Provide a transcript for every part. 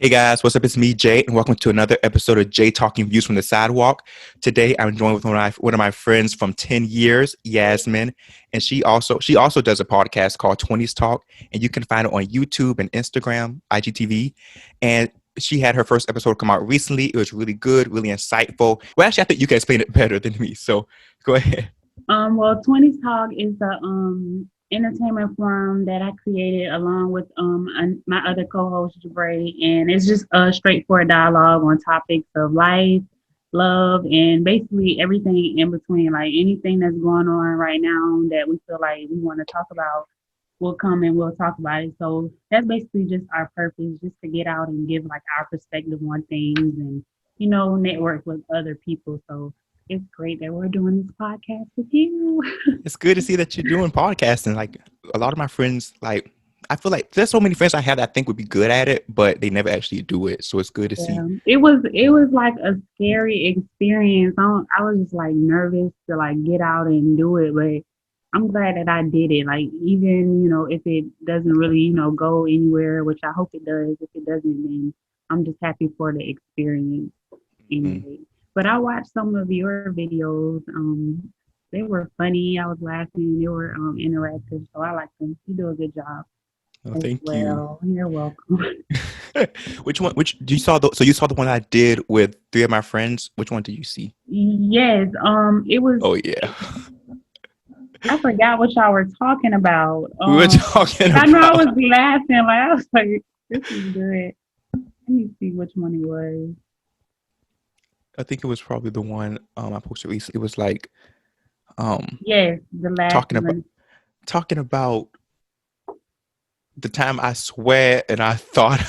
Hey guys, what's up? It's me, Jay, and welcome to another episode of JayTalking Views from the Sidewalk. Today, I'm joined with one of my friends from 10 years, Yasmine, and she also does a podcast called Twenties Talk, and you can find it on YouTube and Instagram, IGTV. And she had her first episode come out recently. It was really good, really insightful. Well, actually, I think you can explain it better than me. So go ahead. Twenties Talk is the entertainment forum that I created along with my other co-host Jabray, and it's just a straightforward dialogue on topics of life, love, and basically everything in between. Like anything that's going on right now that we feel like we want to talk about, we'll come and we'll talk about it. So that's basically just our purpose, just to get out and give like our perspective on things and network with other people. So it's great that we're doing this podcast with you. It's good to see that you're doing podcasting. Like a lot of my friends, like I feel like there's so many friends I have that I think would be good at it, but they never actually do it. So it's good to see. It was like a scary experience. I was just like nervous to like get out and do it, but I'm glad that I did it. Like even if it doesn't really go anywhere, which I hope it does. If it doesn't, then I'm just happy for the experience anyway. But I watched some of your videos. They were funny. I was laughing. They were interactive, so I like them. You do a good job. Oh, thank you. You're welcome. Which one? So you saw the one I did with three of my friends. Which one did you see? Yes. It was. Oh yeah. I forgot what y'all were talking about. We were talking. I know I was laughing. Like I was like, "This is good." Let me see which one it was. I think it was probably the one I posted recently. It was like, yes, the last talking about the time I sweat and I thought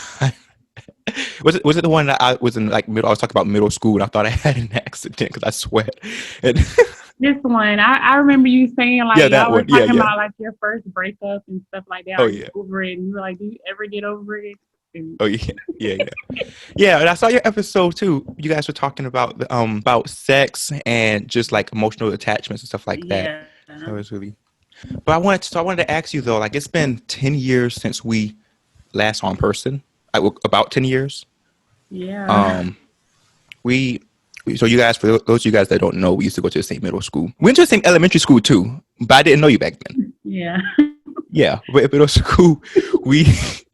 was it the one that I was in like middle? I was talking about middle school and I thought I had an accident because I sweat. And this one, I remember you saying like that y'all were one. talking about like your first breakup and stuff like that. Oh yeah. Over it, and you were like, "Do you ever get over it?" Oh yeah. And I saw your episode too. You guys were talking about sex and just like emotional attachments and stuff like that. Yeah. That was really. But I wanted to ask you though. Like it's been 10 years since we last saw in person. About 10 years. Yeah. So you guys, for those of you guys that don't know, we used to go to the same middle school. We went to the same elementary school too, but I didn't know you back then. Yeah. Yeah, but at middle school,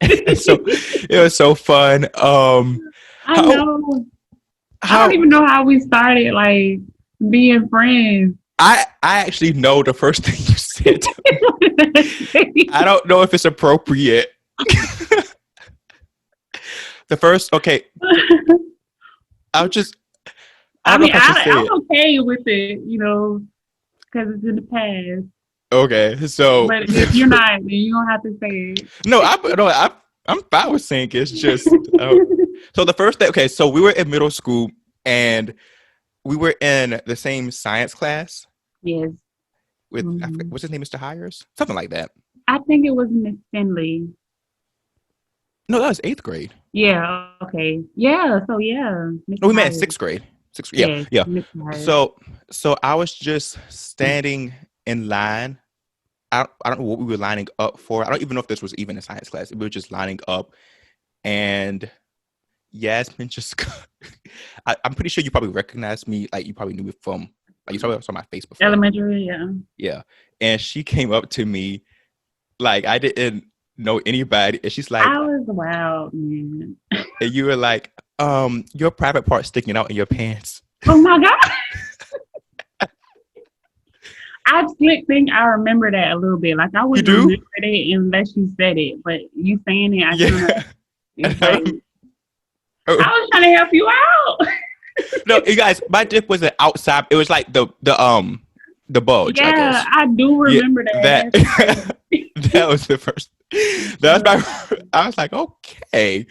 it was so fun. I know. I don't even know how we started like being friends. I actually know the first thing you said to me. I don't know if it's appropriate. Okay. I'm okay with it, because it's in the past. Okay, so but if you're not, then you don't have to say it. No, I'm fine with saying it's just. So the first day, okay, so we were in middle school and we were in the same science class. Yes. With what's his name, Mr. Hires, something like that. I think it was Miss Finley. No, that was 8th grade. Yeah. Okay. Yeah. So yeah. We met in 6th grade. Yeah. So I was just standing in line. I don't know what we were lining up for. I don't even know if this was even a science class. We were just lining up, and Yasmine just. I'm pretty sure you probably recognized me. Like you probably knew me from. Like you probably saw my face before. Elementary, yeah. Yeah, and she came up to me, like I didn't know anybody, and she's like, "I was wild, man." And you were like, your private part sticking out in your pants. Oh my God. I think I remember that a little bit. Like I wouldn't remember it unless you said it, but you saying it, I was trying to help you out. No, you guys, my dip wasn't outside. It was like the bulge. Yeah, I guess. I do remember that. That was the first. I was like, okay.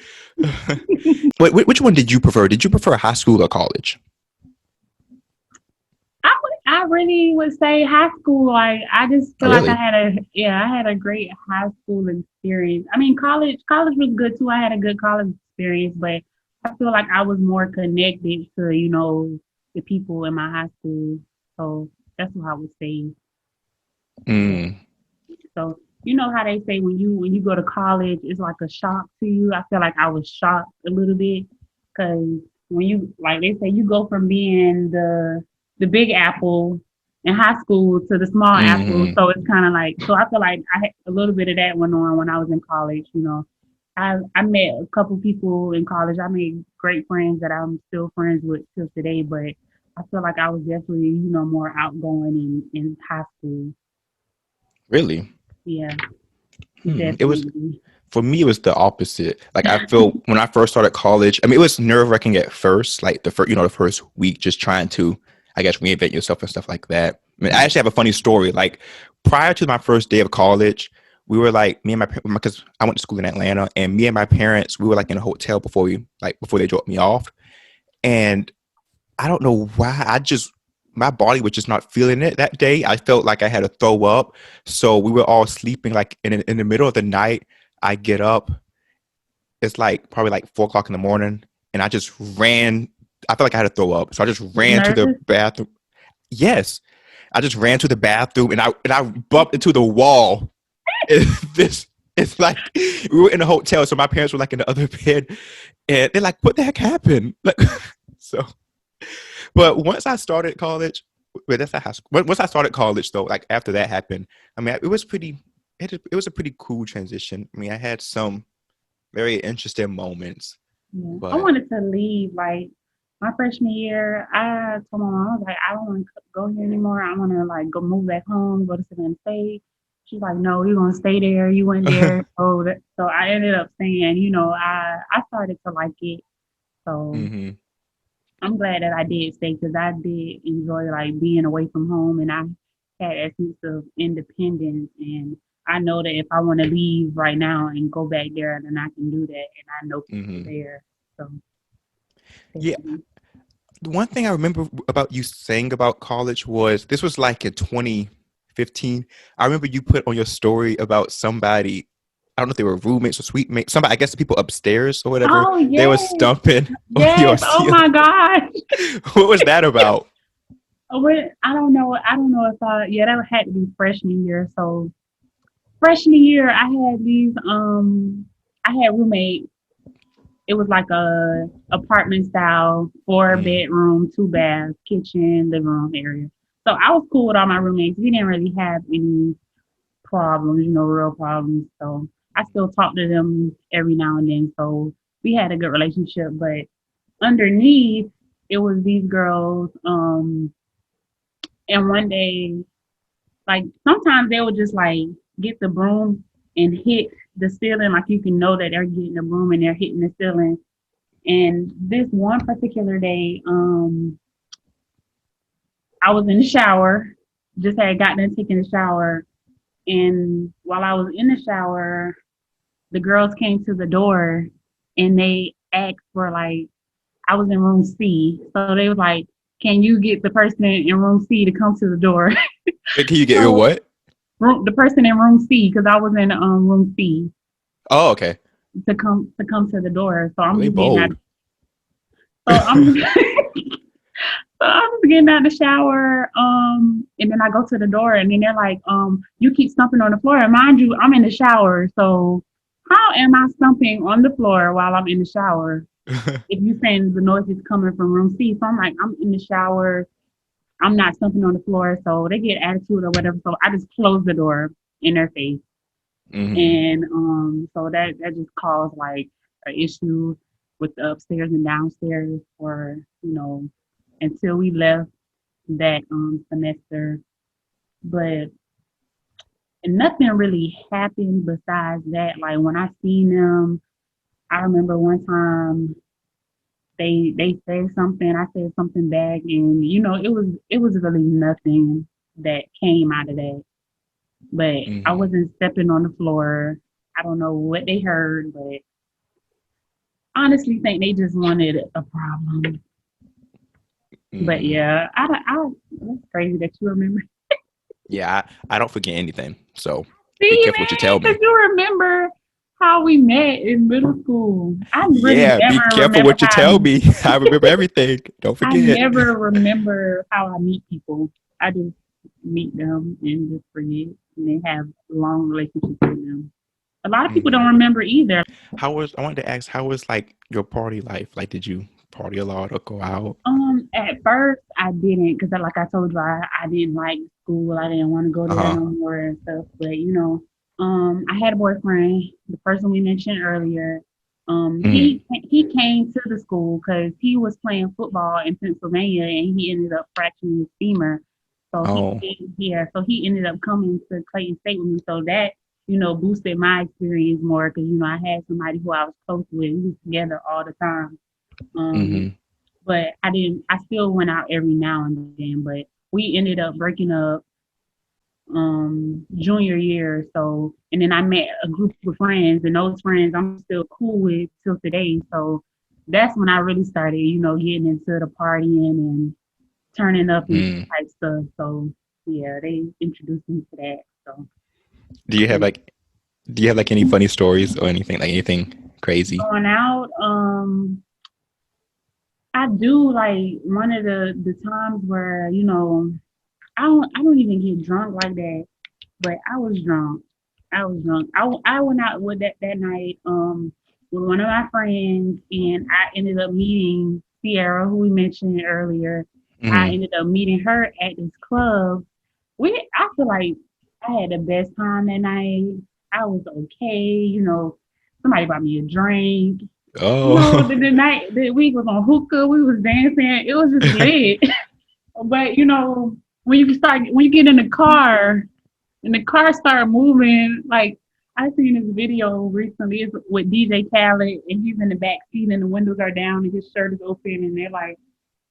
Wait, which one did you prefer? Did you prefer high school or college? I really would say high school. Like I just feel like I had a great high school experience. I mean, college was good too. I had a good college experience, but I feel like I was more connected to the people in my high school. So that's what I would say. So you know how they say when you go to college, it's like a shock to you. I feel like I was shocked a little bit because when you like they say you go from being the big apple in high school to the small apple, Hmm. so it's kind of like so I feel like I had a little bit of that went on when I was in college. You know, I met a couple people in college. I made great friends that I'm still friends with till today, but I feel like I was definitely more outgoing in high school. Really? Yeah, It was definitely. for me. It was the opposite. Like I feel when I first started college. I mean, it was nerve wracking at first. Like the first week, just trying to, I guess, reinvent yourself and stuff like that. I mean, I actually have a funny story. Like prior to my first day of college, we were like me and because I went to school in Atlanta, and me and my parents, we were like in a hotel before they dropped me off, and I don't know why. My body was just not feeling it that day. I felt like I had to throw up. So we were all sleeping like in the middle of the night. I get up. It's like probably like 4 o'clock in the morning. And I just ran. I felt like I had to throw up. So I just You ran to the nervous? bathroom. Yes. I just ran to the bathroom and I bumped into the wall. This it's like we were in a hotel, so my parents were like in the other bed, and they're like, "What the heck happened?" Like, so but once I started college, well, that's not high school. Once I started college, though, like after that happened, I mean, it was pretty. It was a pretty cool transition. I mean, I had some very interesting moments, Yeah. I but wanted to leave like my freshman year. I told my mom I was like, I don't want to go here anymore. I want to like go move back home, go to Savannah State. She's like, no, you're gonna stay there. You went there, so I ended up staying. I started to like it. So hmm I'm glad that I did stay because I did enjoy like being away from home and I had a sense of independence and I know that if I want to leave right now and go back there, then I can do that and I know people hmm there. So yeah. definitely. The one thing I remember about you saying about college was this was like in 2015. I remember you put on your story about somebody. I don't know if they were roommates or suite mates. Somebody, I guess the people upstairs or whatever. Oh They were yes, stumping on your yes. Oh ceiling. my gosh. What was that about? I don't know. I don't know if yeah, that had to be freshman year. So freshman year I had these I had roommates. It was like a apartment style, four Mm, bedroom, two bath, kitchen, living room area. So I was cool with all my roommates. We didn't really have any problems, real problems. So I still talk to them every now and then. So we had a good relationship. But underneath, it was these girls. And one day, like sometimes they would just like get the broom and hit the ceiling, like you can know that they're getting the broom and they're hitting the ceiling. And this one particular day, I was in the shower, just had gotten done taking a shower. And while I was in the shower, the girls came to the door and they asked for like, I was in room C. So they was like, can you get the person in room C to come to the door? wait, can you get your So what? the person in room C, because I was in room C, Oh, okay. to come to the door. So I'm Really just getting out. bold. So I'm So I was getting out of the shower, and then I go to the door, and then they're like, you keep stumping on the floor. And mind you, I'm in the shower, so how am I stumping on the floor while I'm in the shower? If you saying the noise is coming from room C, so I'm like, I'm in the shower, I'm not stumping on the floor, so they get attitude or whatever. So I just close the door in their face, hmm and so that just caused like an issue with the upstairs and downstairs for until we left that semester, but nothing really happened besides that. Like when I seen them, I remember one time they said something, I said something back, and it was really nothing that came out of that. But I hmm wasn't stepping on the floor. I don't know what they heard, but honestly think they just wanted a problem. But hmm yeah, that's crazy that you remember. Yeah, I don't forget anything. So be See, careful what you man, tell because me. you remember how we met in middle school. I really Yeah, be never careful remember what you tell me. I remember everything. Don't I forget. never remember how I meet people. I just meet them and just forget. and they have long relationships with them. A lot of people don't Mm-hmm. remember either. I wanted to ask, how was like your party life? Like, did you party a lot or go out? At first I didn't, because like I told you, I didn't like school. I didn't want to go there Uh-huh. no more and stuff. But I had a boyfriend, the person we mentioned earlier. Mm-hmm. He came to the school because he was playing football in Pennsylvania and he ended up fracturing his femur. So Oh. so he ended up coming to Clayton State with me. So that boosted my experience more because I had somebody who I was close with. We was together all the time. Um, Mm-hmm. but I still went out every now and then, but we ended up breaking up junior year. So and then I met a group of friends, and those friends I'm still cool with till today. So that's when I really started, getting into the partying and turning up and Mm. type stuff. So yeah, they introduced me to that. So Do you have like any funny stories or anything, like anything crazy? going out, I do like one of the times where I don't even get drunk like that, but I was drunk. I was drunk. I went out with that night with one of my friends, and I ended up meeting Sierra, who we mentioned earlier. I Mm-hmm. ended up meeting her at this club. I feel like I had the best time that night. I was okay. Somebody bought me a drink. Oh. The night that we was on hookah, we was dancing. It was just lit. But when you get in the car and the car start moving, like I seen this video recently it's with DJ Khaled and he's in the back seat and the windows are down and his shirt is open and they're like,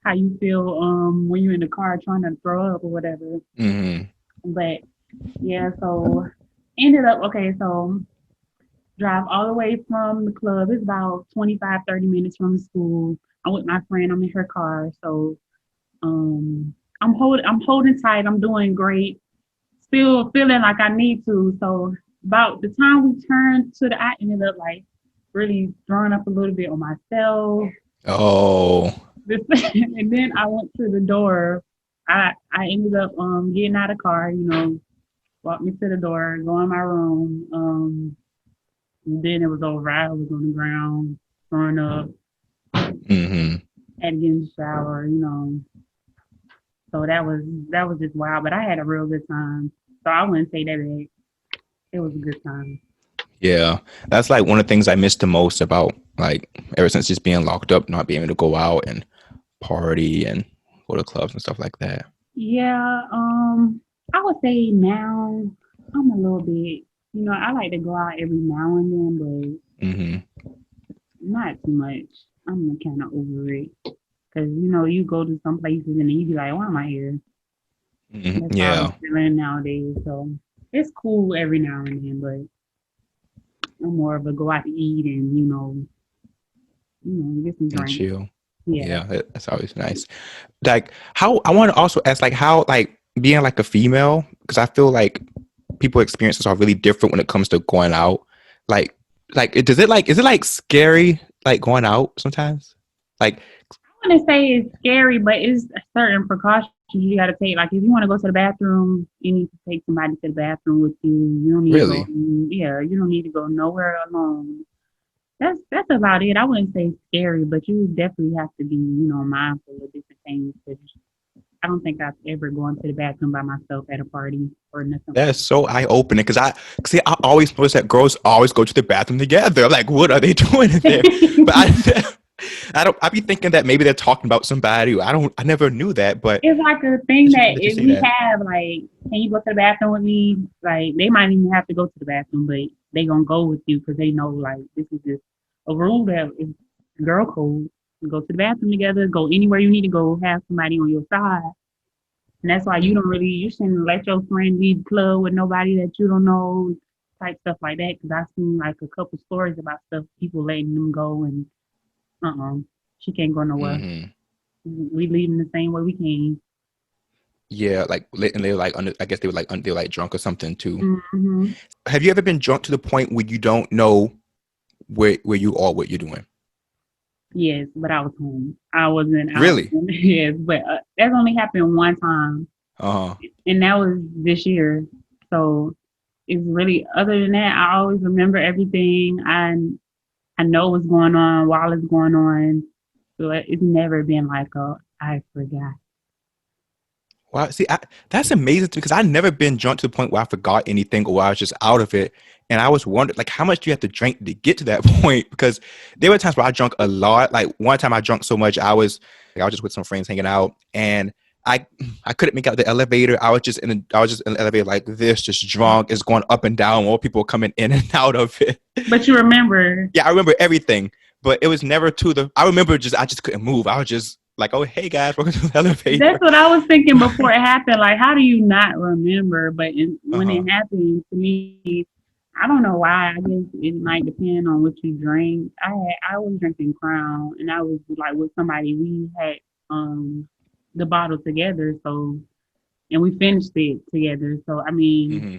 how you feel when you're in the car trying to throw up or whatever. Mm-hmm. But yeah, so ended up okay, so drive all the way from the club. It's about 25-30 minutes from the school. I'm with my friend, I'm in her car, so I'm holding tight, I'm doing great, still feeling like I need to. So about the time we turned to I ended up like really throwing up a little bit on myself. Oh. This, and then I went to the door. I ended up getting out of the car, walked me to the door, go in my room. And then it was over. I was on the ground, throwing up, Mm-hmm. had to get in the shower. So that was just wild. But I had a real good time. So I wouldn't say that it was a good time. Yeah, that's like one of the things I miss the most about like ever since just being locked up, not being able to go out and party and go to clubs and stuff like that. Yeah, I would say now I'm a little bit, I like to go out every now and then, Mm-hmm. but not too much. I'm kind of over it because you go to some places and then you be like, why am I here? Mm-hmm. That's how I'm Yeah, feeling nowadays. So it's cool every now and then, but I'm more of a go out to eat and get some and drinks. chill. Yeah. Yeah, that's always nice. Like how I want to also ask like how like being like a female, because I feel like people experiences are really different when it comes to going out. Like does it like is it like scary like going out sometimes? Like I wouldn't say it's scary, but it's certain precautions you got to take. Like if you want to go to the bathroom, you need to take somebody to the bathroom with you. You don't need to go. really? Yeah, you don't need to go nowhere alone. That's about it. I wouldn't say scary, but you definitely have to be, mindful of different things. 'Cause I don't think I've ever gone to the bathroom by myself at a party or nothing like That's so eye opening because I see I always notice that girls always go to the bathroom together. I'm like, what are they doing in there? But that. I don't. I be thinking that maybe they're talking about somebody. I don't. I never knew that, but It's like a thing it's that funny that you if say we that. have like, can you go to the bathroom with me? Like they might even have to go to the bathroom, but they gonna go with you because they know like this is just a rule that is girl code. Go to the bathroom together. Go anywhere you need to go. Have somebody on your side, and that's why you shouldn't let your friend leave the club with nobody that you don't know, type stuff like that. Because I've seen like a couple stories about stuff people letting them go and she can't go nowhere. Mm-hmm. We leaving the same way we came. Yeah, like and they were like under. I guess they were like drunk or something too. Hmm. Have you ever been drunk to the point where you don't know where you are, what you're doing? Yes, but I was home. I wasn't out. Really? Yes, but that only happened one time, Uh huh. and that was this year. So it's really, other than that, I always remember everything. I know what's going on while it's going on. So it's never been like I forgot. Wow, see, that's amazing to me because I've never been drunk to the point where I forgot anything or I was just out of it. And I was wondering, like, how much do you have to drink to get to that point? Because there were times where I drunk a lot. Like one time I drunk so much, I was just with some friends hanging out, and I I couldn't make out the elevator. I was just in the elevator like this, just drunk. It's going up and down. More people coming in and out of it. But you remember. Yeah, I remember everything, but it was never to the. I remember I just couldn't move. I was just like, oh hey guys, welcome to the That's elevator. what I was thinking before it happened. Like, how do you not remember? But Uh when huh. it happened to me, I don't know why. I guess it might depend on what you drink. I was drinking Crown, and I was like with somebody. We had the bottle together, so and we finished it together. So I mean, Hmm.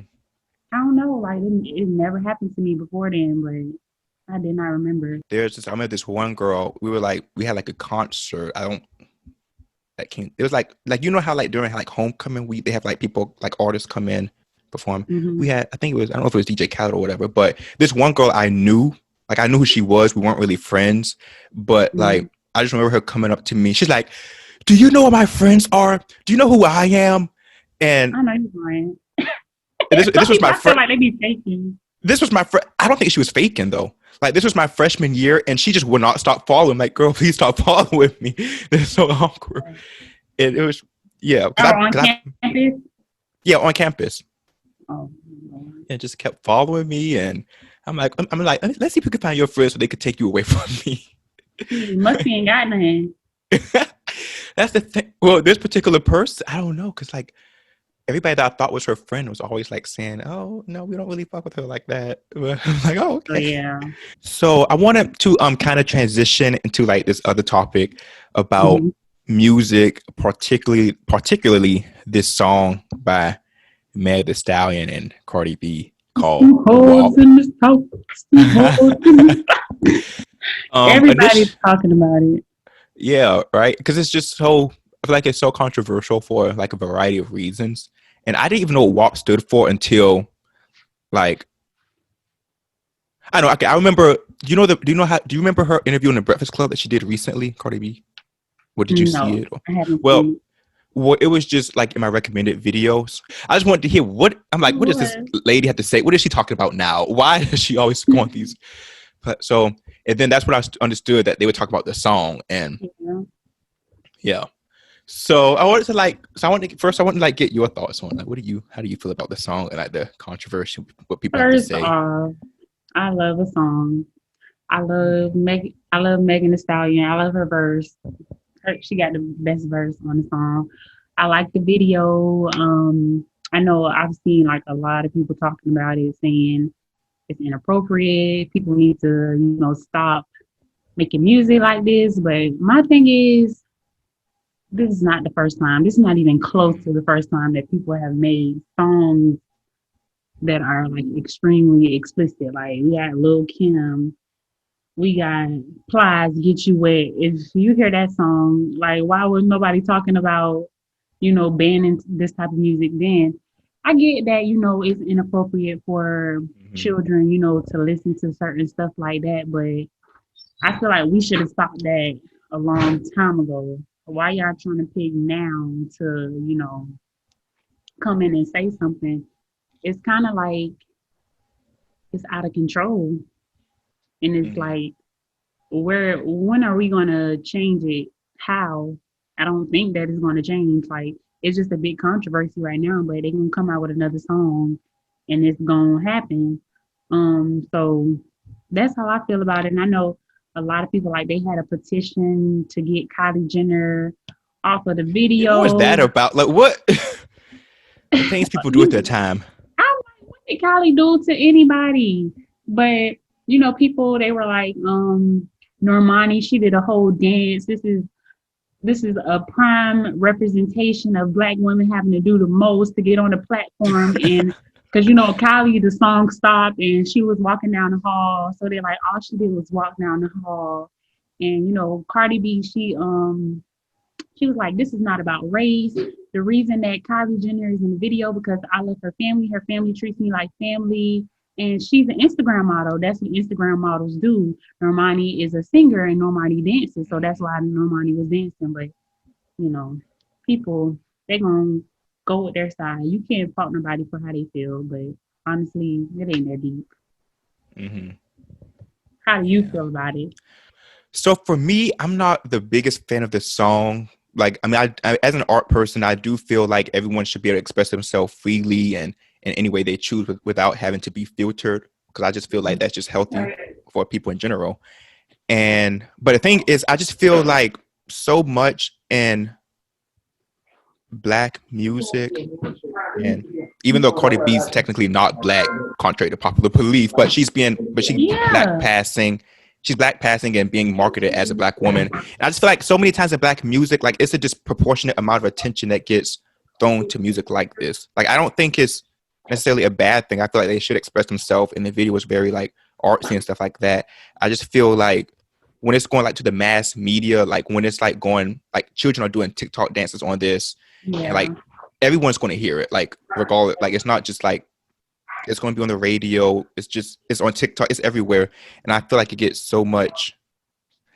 I don't know. Like it never happened to me before then, but I did not remember. I remember this one girl. We had like a concert. I don't that came. It was like you know how like during like homecoming week they have like people like artists come in perform. Hmm. We had I think it was I don't know if it was DJ Khaled or whatever, but this one girl I knew, like I knew who she was. We weren't really friends, but Hmm. like I just remember her coming up to me. She's like, "Do you know what my friends are? Do you know who I am?" And I know you're lying. Some this was people, my I feel friend. like they be faking. This was my friend. I don't think she was faking though. Like this was my freshman year, and she just would not stop following. Like, girl, please stop following me. This is so awkward. And it was, yeah, Oh, on campus. yeah, on campus, Oh, Lord. and just kept following me. And I'm like, let's see if we can find your friends so they could take you away from me. She must be ain't got nothing. That's the thing. Well, this particular person, I don't know, because like everybody that I thought was her friend was always like saying, "Oh no, we don't really fuck with her like that." But I'm like, "Oh, So okay." yeah. So I wanted to kind of transition into like this other topic about Mm-hmm. music, particularly this song by Meg Thee Stallion and Cardi B called Some hoes WAP. in this house. Some hoes in this. Everybody's Initially, talking about it. yeah, right, because it's just so I feel like it's so controversial for like a variety of reasons, and I didn't even know what WAP stood for until like I know. Okay, I remember. Do you remember her interview in the Breakfast Club that she did recently, Cardi B? Or did you see No, it? I haven't Well, seen well, it was just like in my recommended videos. I just wanted to hear what does this it. lady have to say? What is she talking about now? Why does she always go on these? But so, and then that's when I understood that they would talk about the song, and Yeah. yeah. So I wanted to I want to like get your thoughts on like how do you feel about the song and like the controversy, what people have to First say. off, I love a song. I love Megan Thee Stallion. I love her verse. She got the best verse on the song. I like the video. I know I've seen like a lot of people talking about it, saying it's inappropriate. People need to, stop making music like this. But my thing is, this is not the first time. This is not even close to the first time that people have made songs that are like extremely explicit. Like we got Lil Kim, we got Plies, Get You Wet. If you hear that song, like why was nobody talking about, banning this type of music then? I get that, it's inappropriate for Mhm. children, to listen to certain stuff like that, but I feel like we should have stopped that a long time ago. Why y'all trying to pick now to, come in and say something? It's kind of like it's out of control. And it's Mhm. like, when are we going to change it? How? I don't think that is going to change. Like, it's just a big controversy right now, but they're going to come out with another song and it's going to happen. So that's how I feel about it. And I know a lot of people, like, they had a petition to get Kylie Jenner off of the Yeah, what was that video. about? Like what? The things people do at that You, time. I'm like, what did Kylie do to anybody? But people they were like, Normani, she did a whole dance. This is a prime representation of black women having to do the most to get on the platform. And because Kylie, the song stopped and she was walking down the hall, so they like all she did was walk down the hall. And Cardi B, she was like, this is not about race. the reason that Kylie Jenner is in the video because I love her family. Her family treats me like family. And she's an Instagram model. That's what Instagram models do. Normani is a singer and Normani dances. So that's why Normani was dancing. But, people, they're going to go with their side. You can't fault nobody for how they feel. But honestly, it ain't that deep. Mm-hmm. How do you feel about it? So for me, I'm not the biggest fan of the song. Like, I mean, I as an art person, I do feel like everyone should be able to express themselves freely and in any way they choose without having to be filtered. Because I just feel like that's just healthy for people in general. But the thing is, I just feel like so much in black music, and even though Cardi B is technically not black, contrary to popular belief, but she's black Yeah. passing. She's black passing and being marketed as a black woman. And I just feel like so many times in black music, like it's a disproportionate amount of attention that gets thrown to music like this. Like I don't think it's necessarily a bad thing. I feel like they should express themselves, and the video was very like artsy and stuff like that. I just feel like when it's going like to the mass media, like when it's like going like children are doing TikTok dances on this, and Yeah. like everyone's going to hear it, like regardless. Like it's not just like it's going to be on the radio. It's on TikTok. It's everywhere, and I feel like it gets so much.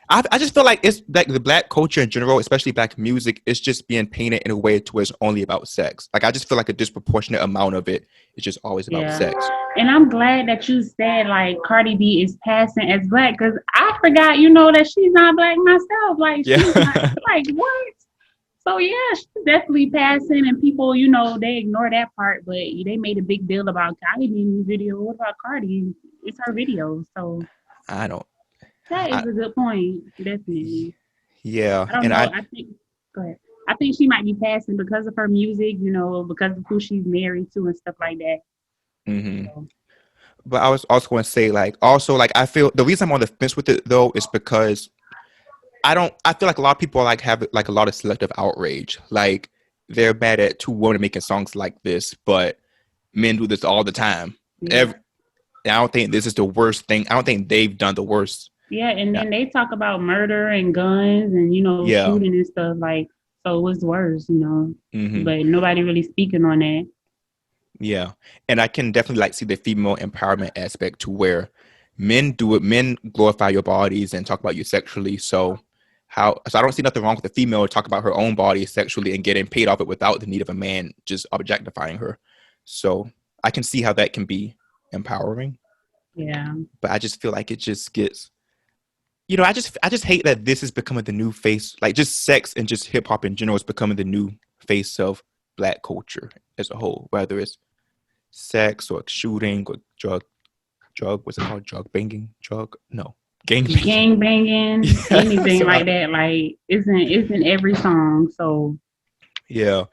I just feel like it's like the black culture in general, especially black music, is just being painted in a way to where it's only about sex. Like I just feel like a disproportionate amount of it is just always about Yeah. sex. And I'm glad that you said like Cardi B is passing as black because I forgot, that she's not black myself. Like she's not Yeah. like what? So yeah, she's definitely passing, and people, they ignore that part, but they made a big deal about Kylie being in the video. What about Cardi? It's her video, so I don't. that I is a good point. Definitely. yeah, I don't and know. Go ahead. I think she might be passing because of her music, because of who she's married to and stuff like that. mhm. So, But I was also going to say like also like I feel the reason I'm on the fence with it though is because I feel like a lot of people like have like a lot of selective outrage. Like they're mad at two women making songs like this, but men do this all the time. yeah. Every, I don't think this is the worst thing. I don't think they've done the worst. Yeah, and Yeah. then they talk about murder and guns and Yeah. shooting and stuff like so what's worse. Hmm. But nobody really speaking on that. Yeah. And I can definitely like see the female empowerment aspect to where men do it. Men glorify your bodies and talk about you sexually. So I don't see nothing wrong with the female talk about her own body sexually and getting paid off it without the need of a man just objectifying her. So I can see how that can be empowering. Yeah. But I just feel like it just gets I just hate that this is becoming the new face, like just sex and just hip hop in general is becoming the new face of black culture as a whole, whether it's sex or shooting or what's it called? Drug banging? No. Gang banging. Gang banging, Yeah. anything like that, like isn't every song. So Yeah.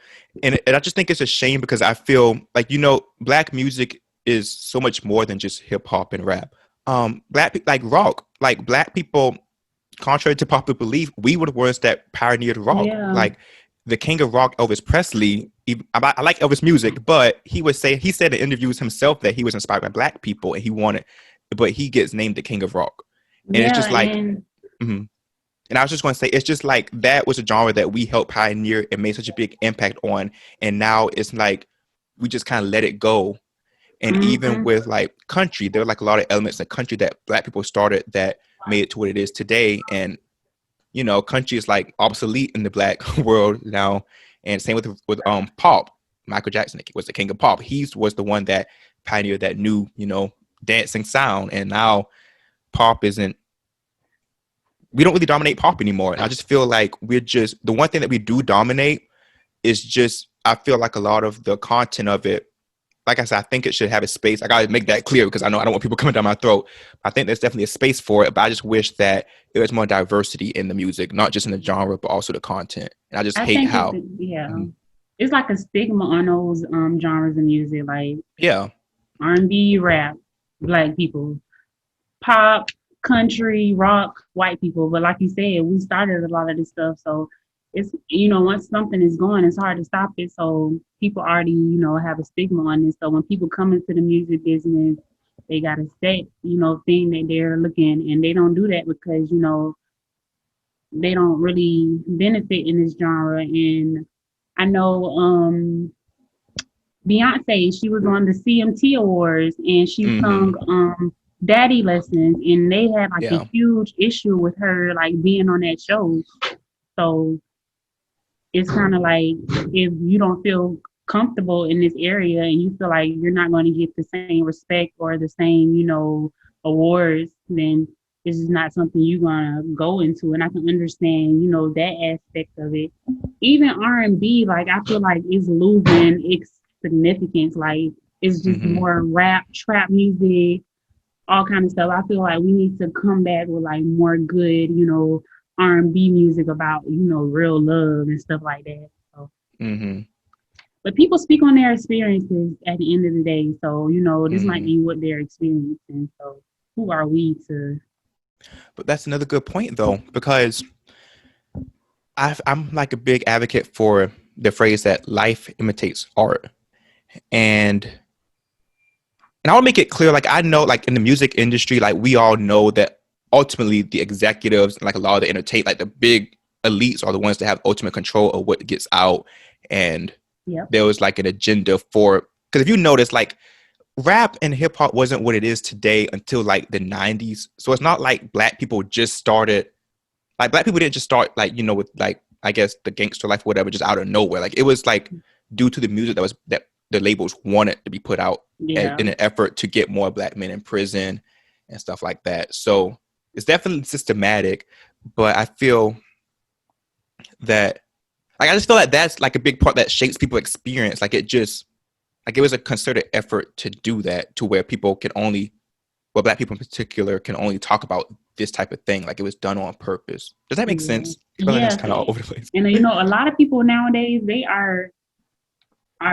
And I just think it's a shame because I feel like, black music is so much more than just hip hop and rap. Like rock, like black people, contrary to popular belief, we were the ones that pioneered rock. yeah. Like the king of rock, Elvis Presley. I like Elvis music, but he said in interviews himself that he was inspired by black people and but he gets named the king of rock. And it's Yeah, just like, and mhm. And I was just going to say, it's just like that was a genre that we helped pioneer and made such a big impact on. And now it's like we just kind of let it go. And even mhm. with like country, there are like a lot of elements in country that black people started that made it to what it is today. And country is like obsolete in the black world now. And same with pop. Michael Jackson was the king of pop. He was the one that pioneered that new, dancing sound. And now pop isn't. We don't really dominate pop anymore. And I just feel like the one thing that we do dominate is just. I feel like a lot of the content of it. Like I said, I think it should have a space. I gotta make that clear because I know I don't want people coming down my throat. I think there's definitely a space for it, but I just wish that there was more diversity in the music, not just in the genre, but also the content. And I just I hate think how, yeah. Mhm. It's like a stigma on those genres of music, like Yeah, R&B, rap, black people, pop, country, rock, white people. But like you said, we started a lot of this stuff, so it's once something is going, it's hard to stop it. So people already have a stigma on this. So when people come into the music business, they got a set thing that they're looking, and they don't do that because they don't really benefit in this genre. And I know Beyonce, she was on the CMT Awards and she Mm-hmm. sung Daddy Lessons, and they had like a Yeah. huge issue with her like being on that show. So it's kind of like if you don't feel comfortable in this area and you feel like you're not going to get the same respect or the same, awards, then this is not something you're going to go into. And I can understand, that aspect of it. Even R&B, like I feel like it's losing its significance. Like it's just Mm-hmm. more rap, trap music, all kind of stuff. I feel like we need to come back with like more good, R&B music about, real love and stuff like that. So, Mm-hmm. but people speak on their experiences at the end of the day. So, this might Mm-hmm. be what they're experiencing. So, who are we to? But that's another good point though, because I'm like a big advocate for the phrase that life imitates art. And I'll make it clear, like I know, like in the music industry, like we all know that ultimately the executives, like a lot of the entertain, like the big elites, are the ones that have ultimate control of what gets out. And Yep. there was like an agenda for, because if you notice, like rap and hip hop wasn't what it is today until like the '90s. So it's not like black people just started, like black people didn't just start like with like I guess the gangster life, whatever, just out of nowhere. Like it was like due to the music that the labels wanted to be put out Yeah. in an effort to get more black men in prison and stuff like that. So it's definitely systematic, but I feel that like I just feel like that's like a big part that shapes people experience. Like it just like it was a concerted effort to do that to where people can only well black people in particular can only talk about this type of thing. Like it was done on purpose. Does that make Yeah. sense? I feel like that's Yes. kind of all over the place. And a lot of people nowadays, they are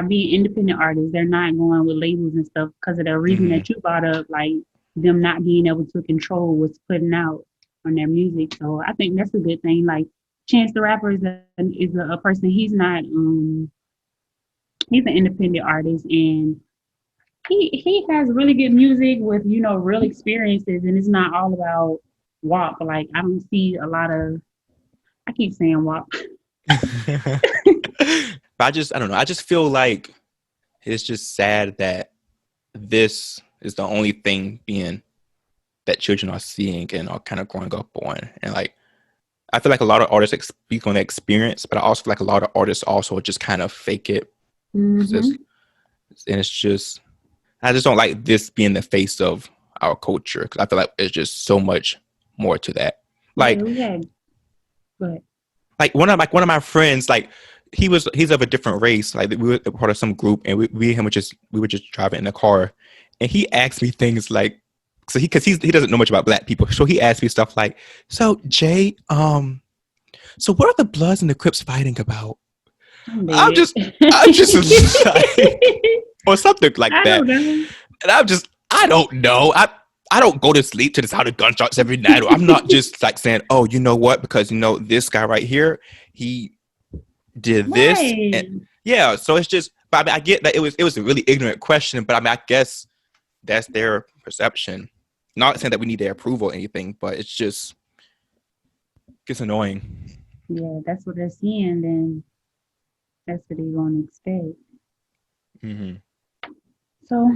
being independent artists. They're not going with labels and stuff because of the reason Mm-hmm. that you brought up, like them not being able to control what's putting out on their music. So I think that's a good thing. Like Chance the Rapper is a person. He's an independent artist, and he has really good music with real experiences, and it's not all about WAP. Like I don't see a lot of. I keep saying WAP. But I don't know. I just feel like it's just sad that this is the only thing being that children are seeing and are kind of growing up on. And like, I feel like a lot of artists speak on the experience, but I also feel like a lot of artists also just kind of fake it. Mm-hmm. And it's just, I just don't like this being the face of our culture because I feel like there's just so much more to that. Yeah, Like, we had, but one of my friends, like he's of a different race. Like we were part of some group, and we and him we were just driving in the car, and he asked me things like, so he doesn't know much about black people, so he asked me stuff like, so Jay, so what are the Bloods and the Crips fighting about? I'm I'm dead. just I'm just like or something like I that, don't know. and I don't know. I don't go to sleep to the sound of gunshots every night. I'm not just like saying, oh, you know what? Because this guy right here, he did this, and Right. yeah. So it's just, but I mean, I get that it was a really ignorant question, but I mean, I guess that's their perception. Not saying that we need their approval or anything, but it's just gets annoying. Yeah, that's what they're seeing, then that's what they're going to expect. Mm-hmm. So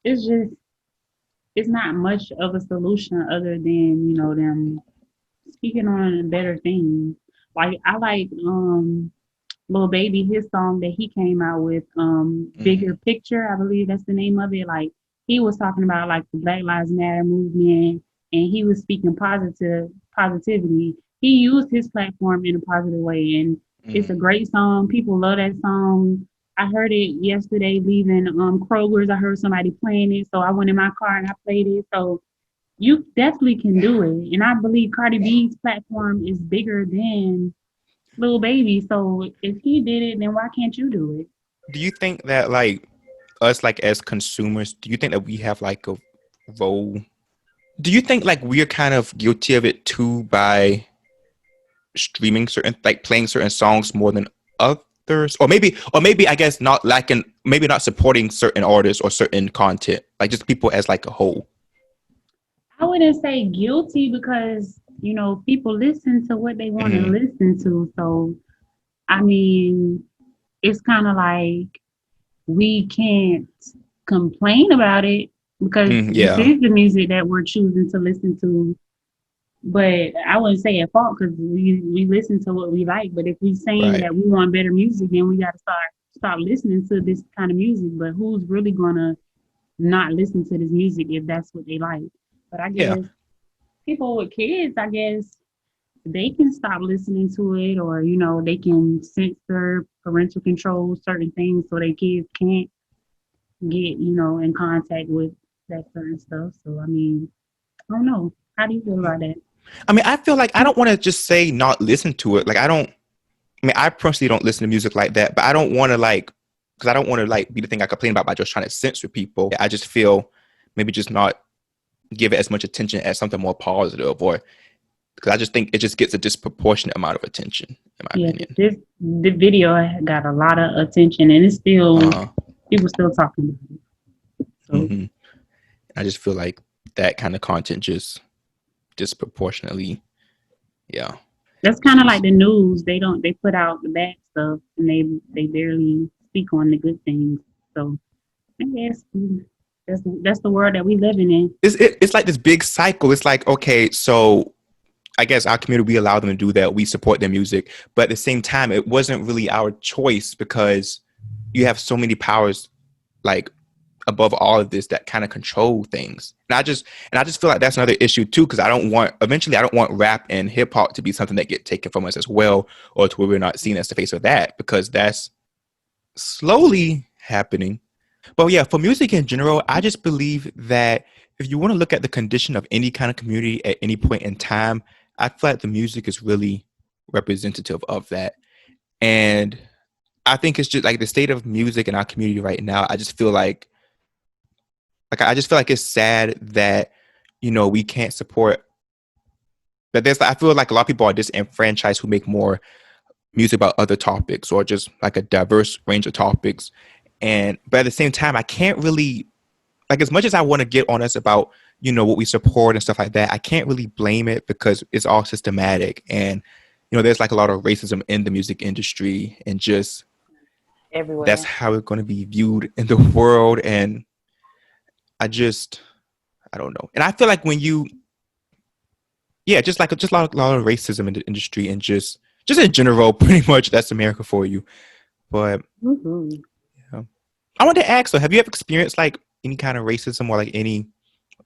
it's not much of a solution other than, them speaking on better things. Like I like Lil Baby, his song that he came out with, Mm-hmm. Bigger Picture, I believe that's the name of it. Like he was talking about like the Black Lives Matter movement, and he was speaking positivity. He used his platform in a positive way, and it's a Mm-hmm. great song. People love that song. I heard it yesterday leaving Kroger's. I heard somebody playing it, so I went in my car and I played it. So you definitely can do it, and I believe Cardi B's platform is bigger than Lil Baby. So if he did it, then why can't you do it? Do you think that like us, like as consumers, do you think that we have like a role? Do you think like we're kind of guilty of it too by streaming certain like playing certain songs more than others, or maybe I guess not lacking, maybe not supporting certain artists or certain content, like just people as like a whole. I wouldn't say guilty because, people listen to what they want to Mm-hmm. listen to. So, I mean, it's kind of like we can't complain about it because this Yeah. is the music that we're choosing to listen to. But I wouldn't say at fault because we listen to what we like. But if we saying Right. that we want better music, then we got to stop listening to this kind of music. But who's really gonna not listen to this music if that's what they like? But I Yeah. guess people with kids, I guess they can stop listening to it, or they can censor parental control certain things so their kids can't get in contact with that certain stuff. So I mean, I don't know. How do you feel about that? I mean, I feel like I don't want to just say not listen to it. Like I mean, I personally don't listen to music like that, but I don't want to because I don't want to be the thing I complain about by just trying to censor people. I just feel maybe just not give it as much attention as something more positive, or because I just think it just gets a disproportionate amount of attention, in my Yeah, opinion. the video got a lot of attention, and it's still Uh, people still talking about it. So hmm I just feel like that kind of content just disproportionately, yeah. that's kind of like the news. They put out the bad stuff, and they barely speak on the good things. So I guess that's the world that we living in. It's like this big cycle. It's like, okay, so I guess our community, we allow them to do that. We support their music, but at the same time, it wasn't really our choice because you have so many powers, like above all of this, that kind of control things. And I just feel like that's another issue too, because I don't want rap and hip hop to be something that get taken from us as well, or to where we're not seen as the face of that, because that's slowly happening. But yeah, for music in general, I just believe that if you want to look at the condition of any kind of community at any point in time, I feel like the music is really representative of that. And I think it's just like the state of music in our community right now. I just feel I just feel like it's sad that we can't support that. I feel like a lot of people are disenfranchised who make more music about other topics or just like a diverse range of topics. And but at the same time, I can't really, like, as much as I want to get on us about what we support and stuff like that, I can't really blame it because it's all systematic. And there's like a lot of racism in the music industry, and just that's Everywhere. how it's going to be viewed in the world. And I just, I don't know. And I feel like when you, yeah, just a lot of racism in the industry, and just in general, pretty much that's America for you. But Mm-hmm. yeah. I wanted to ask, so have you ever experienced like any kind of racism, or like any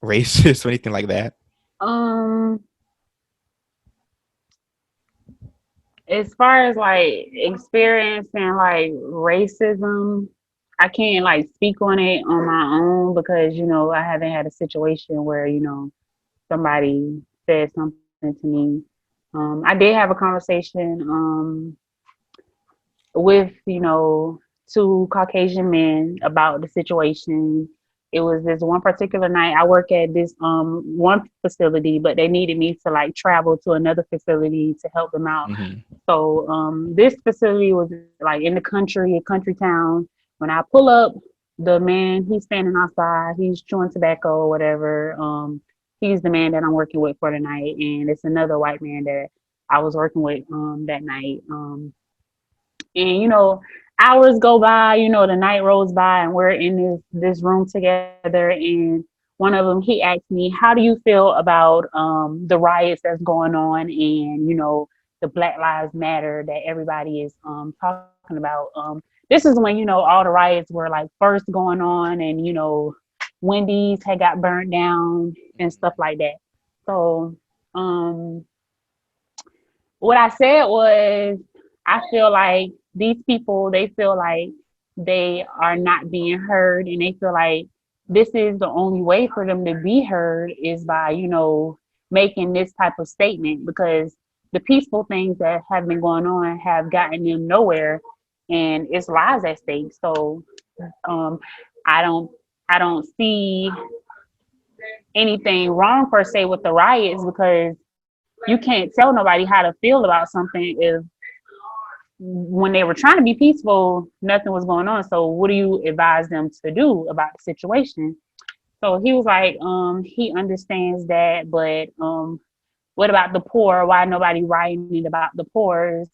racist or anything like that? Um, as far as like experiencing like racism, I can't like speak on it on my own because I haven't had a situation where somebody said something to me. I did have a conversation with two Caucasian men about the situation. It was this one particular night. I work at this one facility, but they needed me to like travel to another facility to help them out. Hmm. So this facility was like in the country, a country town. When I pull up, the man he's standing outside, he's chewing tobacco or whatever. He's the man that I'm working with for the night, and it's another white man that I was working with that night. And hours go by, the night rolls by, and we're in this room together. And one of them, he asked me, "How do you feel about the riots that's going on, and the Black Lives Matter that everybody is talking about?" This is when all the riots were like first going on, and Wendy's had got burnt down and stuff like that. So um what I said was, I feel like these people, they feel like they are not being heard, and they feel like this is the only way for them to be heard is by, making this type of statement, because the peaceful things that have been going on have gotten them nowhere, and it's lives at stake. So um, I don't I don't see anything wrong per se with the riots, because you can't tell nobody how to feel about something if when they were trying to be peaceful, nothing was going on. So what do you advise them to do about the situation? So he was like, he understands that, but what about the poor? Why nobody writing about the poor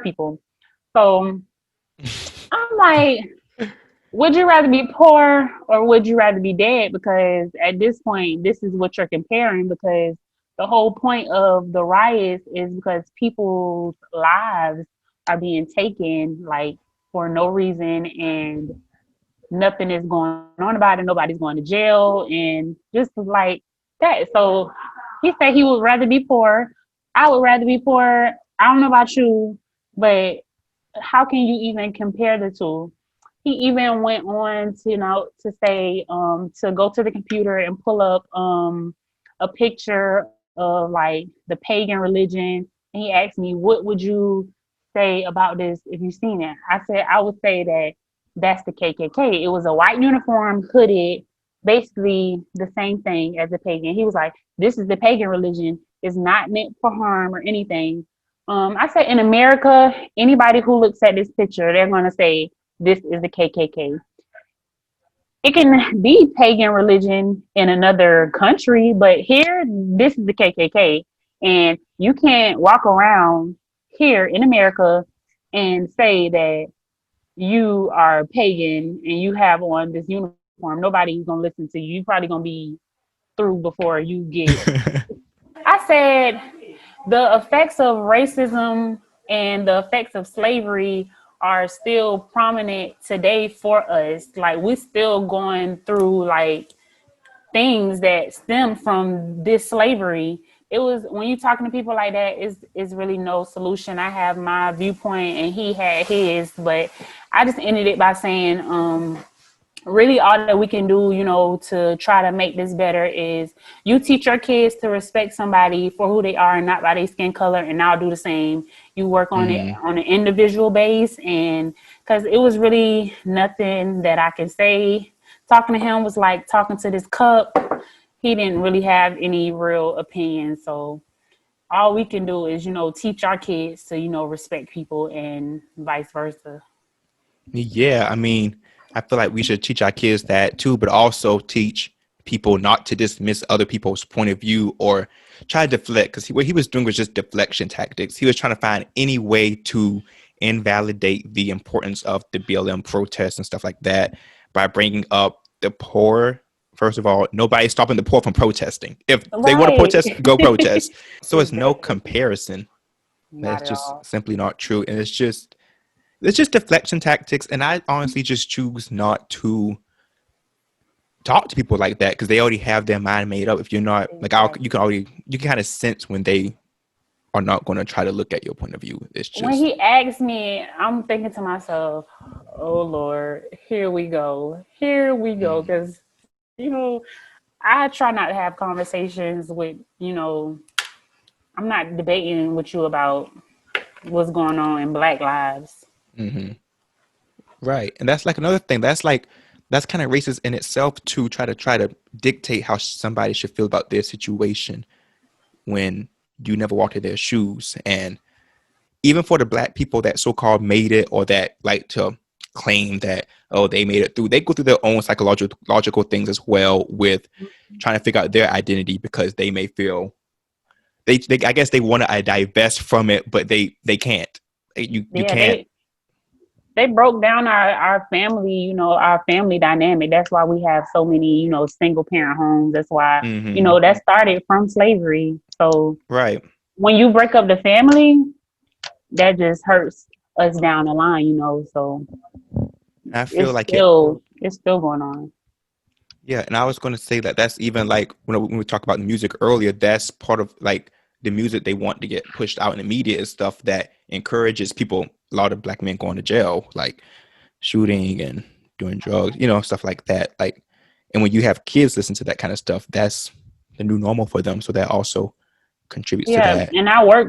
people? So I'm like, would you rather be poor or would you rather be dead? Because at this point, this is what you're comparing. Because the whole point of the riots is because people's lives are being taken like for no reason, and nothing is going on about it. Nobody's going to jail, and just like that. So he said he would rather be poor. I would rather be poor. I don't know about you, but how can you even compare the two? He even went on to to say to go to the computer and pull up a picture of like the pagan religion, and he asked me, what would you say about this if you seen it? I said I would say that that's the KKK. It was a white uniform, hooded, basically the same thing as the pagan. He was like, this is the pagan religion. It's not meant for harm or anything. I say in America, anybody who looks at this picture, they're going to say this is the KKK. It can be pagan religion in another country, but here, this is the KKK. And you can't walk around here in America and say that you are pagan and you have on this uniform. Nobody's going to listen to you. You're probably going to be through before you get. I said the effects of racism and the effects of slavery are still prominent today for us. Like we're still going through like things that stem from this slavery. It was when you're talking to people like that, is really no solution. I have my viewpoint and he had his, but I just ended it by saying, really all that we can do, to try to make this better is you teach your kids to respect somebody for who they are and not by their skin color, and I'll do the same. You work on it Mm-hmm. on an individual base, and because it was really nothing that I can say. Talking to him was like talking to this cup. He didn't really have any real opinion. So all we can do is, teach our kids to, respect people and vice versa. Yeah, I mean, I feel like we should teach our kids that too, but also teach people not to dismiss other people's point of view or try to deflect. Because what he was doing was just deflection tactics. He was trying to find any way to invalidate the importance of the BLM protests and stuff like that by bringing up the poor. First of all, nobody's stopping the poor from protesting. If they want to Right. protest, go protest. So it's no Exactly. comparison. Not That's at just all. simply not true. And it's just deflection tactics, and I honestly just choose not to talk to people like that because they already have their mind made up. If you're not like, Exactly. you can kind of sense when they are not going to try to look at your point of view. It's When just he asked me, I'm thinking to myself, oh Lord, here we go. Here we go. mm, Because, I try not to have conversations with, I'm not debating with you about what's going on in Black lives. hmm right, and that's like another thing. That's kind of racist in itself to try to dictate how somebody should feel about their situation when you never walked in their shoes. And even for the black people that so-called made it or that like to claim that, oh, they made it through, they go through their own psychological logical things as well with trying to figure out their identity because they may feel they I guess they want to divest from it, but they can't. You Yeah, can't. they broke down our family, our family dynamic. That's why we have so many, single parent homes. That's why, Hmm. that started from slavery. So Right. when you break up the family, that just hurts us down the line, So I feel like it. it's still going on. Yeah, and I was going to say that that's even like when we talked about the music earlier, that's part of like the music they want to get pushed out in the media is stuff that encourages people, a lot of black men going to jail, like shooting and doing drugs, stuff like that. Like, and when you have kids listen to that kind of stuff, that's the new normal for them. So that also contributes to Yeah, that. and I work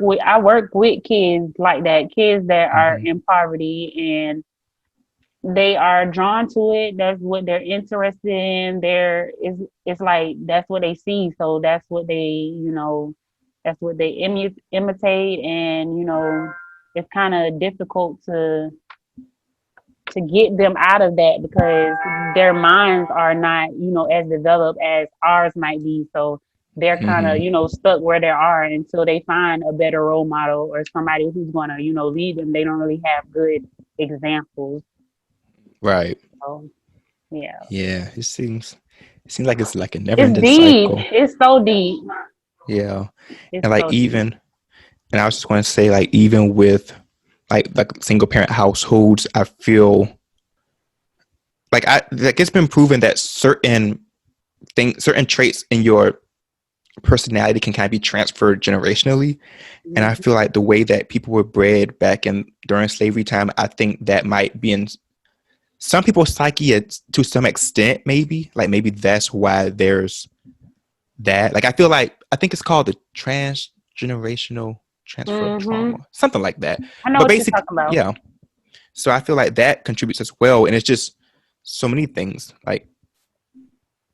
with kids like that, kids that are Hmm. in poverty, and they are drawn to it. That's what they're interested in. It's like that's what they see. So that's what they imitate, and it's kind of difficult to get them out of that because their minds are not as developed as ours might be. So they're kind of Hmm. stuck where they are until they find a better role model or somebody who's going to lead them. They don't really have good examples. Right. So yeah, Yeah. It seems like it's like a never it's ending deep. cycle. It's so deep. Yeah. It's And like so deep. even and I was just going to say like even with like single parent households, I feel like it's been proven that certain traits in your personality can kind of be transferred generationally. And I Mhm. feel like the way that people were bred back in during slavery time, I think that might be in some people's psyche to some extent, maybe. Like maybe that's why there's that. Like I think it's called the transgenerational transfer of Mhm. trauma, something like that. I know But what you're basically, talking about. yeah. So I feel like that contributes as well. And it's just so many things. Like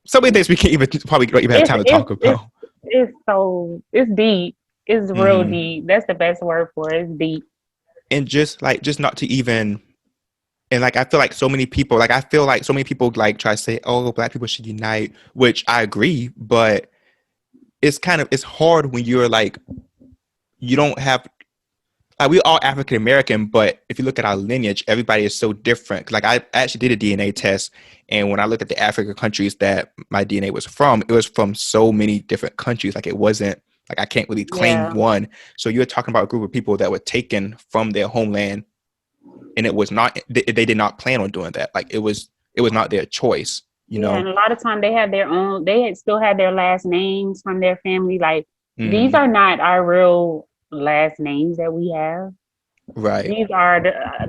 so many things we can't even probably don't even have It's time to it's talk it's about. it's so it's deep. It's real Hmm. deep. That's the best word for it. It's deep. And just not to even and like I feel like so many people like I feel like so many people like try to say, oh, black people should unite, which I agree, but it's hard when you're like you don't have like we all African American, but if you look at our lineage, everybody is so different. Like I actually did a DNA test, and when I looked at the African countries that my DNA was from, it was from so many different countries. Like it wasn't like I can't really claim Yeah. one. So you're talking about a group of people that were taken from their homeland, and it was not they did not plan on doing that. Like it was not their choice. You Yeah, know. and a lot of time they have their own. They had still had their last names from their family. Like these Hmm. are not our real last names that we have. Right. These are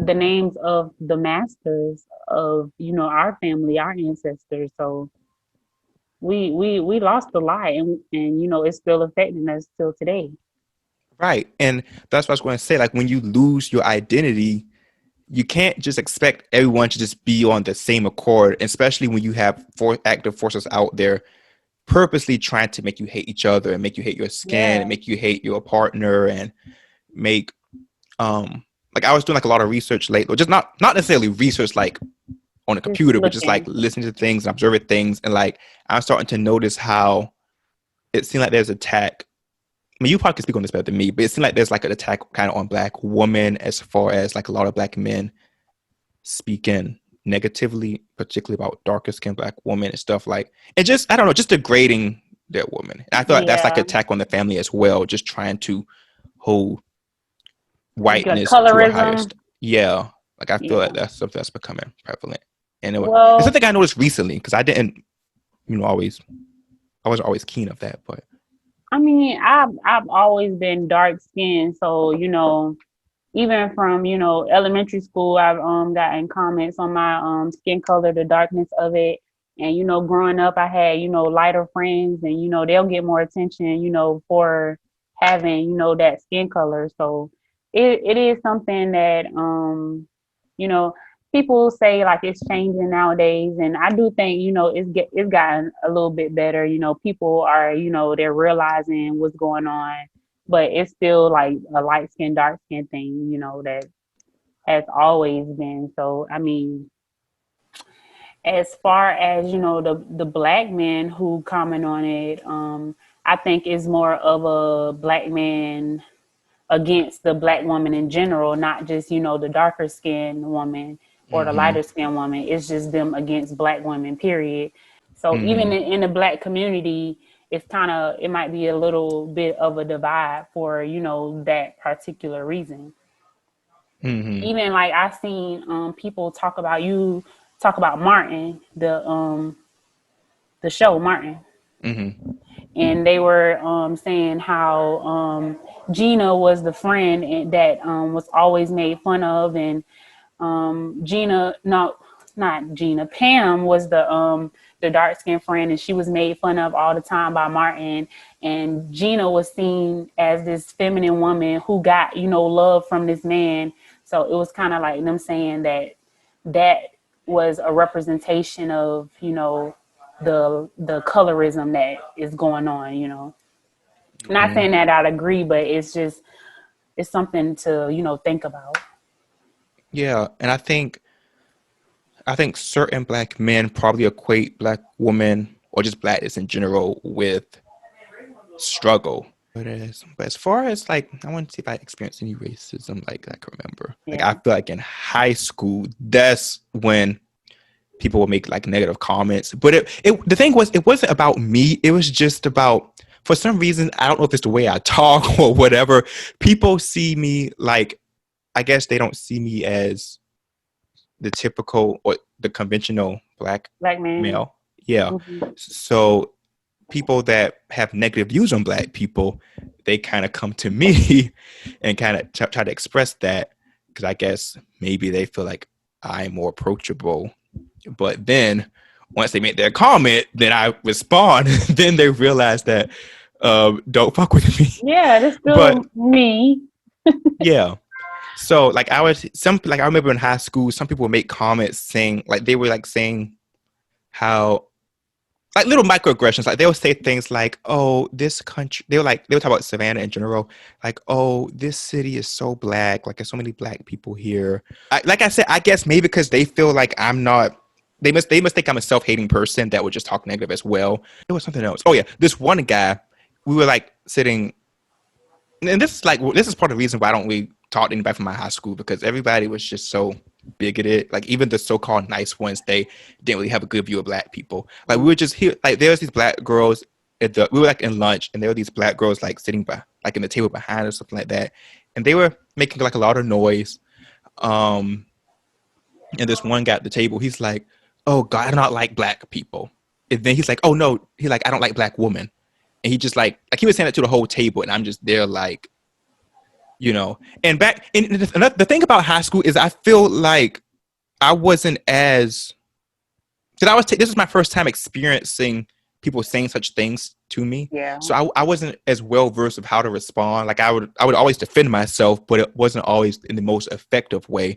the names of the masters of our family, our ancestors. So we lost a lot, and it's still affecting us till today. Right. And that's what I was going to say. Like when you lose your identity, you can't just expect everyone to just be on the same accord, especially when you have active forces out there purposely trying to make you hate each other and make you hate your skin and Yeah, make you hate your partner and make like I was doing like a lot of research lately, just not necessarily research like on a just computer, but just like looking. listening to things and observing things and like I'm starting to notice how it seems like there's attack. I mean, you probably can speak on this better than me, but it seems like there's like an attack kind of on black women as far as like a lot of black men speaking negatively, particularly about darker skinned black women and stuff like, and just I don't know, just degrading their woman. And I feel like that's like an Yeah, attack on the family as well, just trying to hold like whiteness to a higher colorism. yeah. Like I feel like Yeah. that's something that's becoming prevalent. And it's Well, something I noticed recently because I didn't, always I wasn't always keen of that, but I mean, I've always been dark skinned, so even from elementary school, I've gotten comments on my skin color, the darkness of it, and growing up, I had lighter friends, and they'll get more attention, for having that skin color. So it is something that you know people say like it's changing nowadays, and I do think it's gotten a little bit better. People are they're realizing what's going on, but it's still like a light skin, dark skin thing, that has always been. So I mean, as far as the black men who comment on it, I think it's more of a black man against the black woman in general, not just the darker skinned woman or the mm-hmm, lighter skinned woman. It's just them against black women, period. So even mm-hmm, in the black community, it might be a little bit of a divide for that particular reason. mm-hmm, Even like I've seen people talk about Martin, the show Martin, mm-hmm, and they were saying how Gina was the friend that was always made fun of, and Gina, no, not Gina, Pam was the dark skinned friend, and she was made fun of all the time by Martin. And Gina was seen as this feminine woman who got love from this man. So it was kind of like them saying that was a representation of the colorism that is going on. Not mm-hmm. saying that I'd agree, but it's something to think about. Yeah, and I think certain black men probably equate black women or just blackness in general with struggle. But as far as like, I want to see if I experienced any racism like I can remember. Like I Yeah. feel like in high school, that's when people would make like negative comments. But the thing was, it wasn't about me. It was just about, for some reason, I don't know if it's the way I talk or whatever. People see me like, I guess they don't see me as the typical or the conventional black Black man. male. Yeah. Hmm. So people that have negative views on black people, they kind of come to me and kind of try to express that, because I guess maybe they feel like I'm more approachable. But then once they make their comment, then I respond. Then they realize that don't fuck with me. Yeah, that's But still me. yeah. So like I remember in high school, some people would make comments saying like they were like saying how like little microaggressions. Like they would say things like, "Oh, this country." They would talk about Savannah in general. Like, "Oh, this city is so black. Like, there's so many black people here." Like I said, I guess maybe because they feel like I'm not. They must think I'm a self-hating person that would just talk negative as well. It was something else. Oh yeah, this one guy. We were like sitting, and this is part of the reason why I don't really talk to anybody from my high school, because everybody was just so bigoted. Like even the so-called nice ones, they didn't really have a good view of black people. Like we were just here, like there was these black girls we were like in lunch, and there were these black girls like sitting by like in the table behind us, something like that, and they were making like a lot of noise. Um, and this one guy at the table, he's like, "Oh God, I do not like black people." And then he's like, "Oh no," he's like, "I don't like black women." And he just like he was saying that to the whole table, and I'm just there like, and the thing about high school is I feel like I wasn't as because this was my first time experiencing people saying such things to me, Yeah. so I wasn't as well versed of how to respond. Like I would always defend myself, but it wasn't always in the most effective way.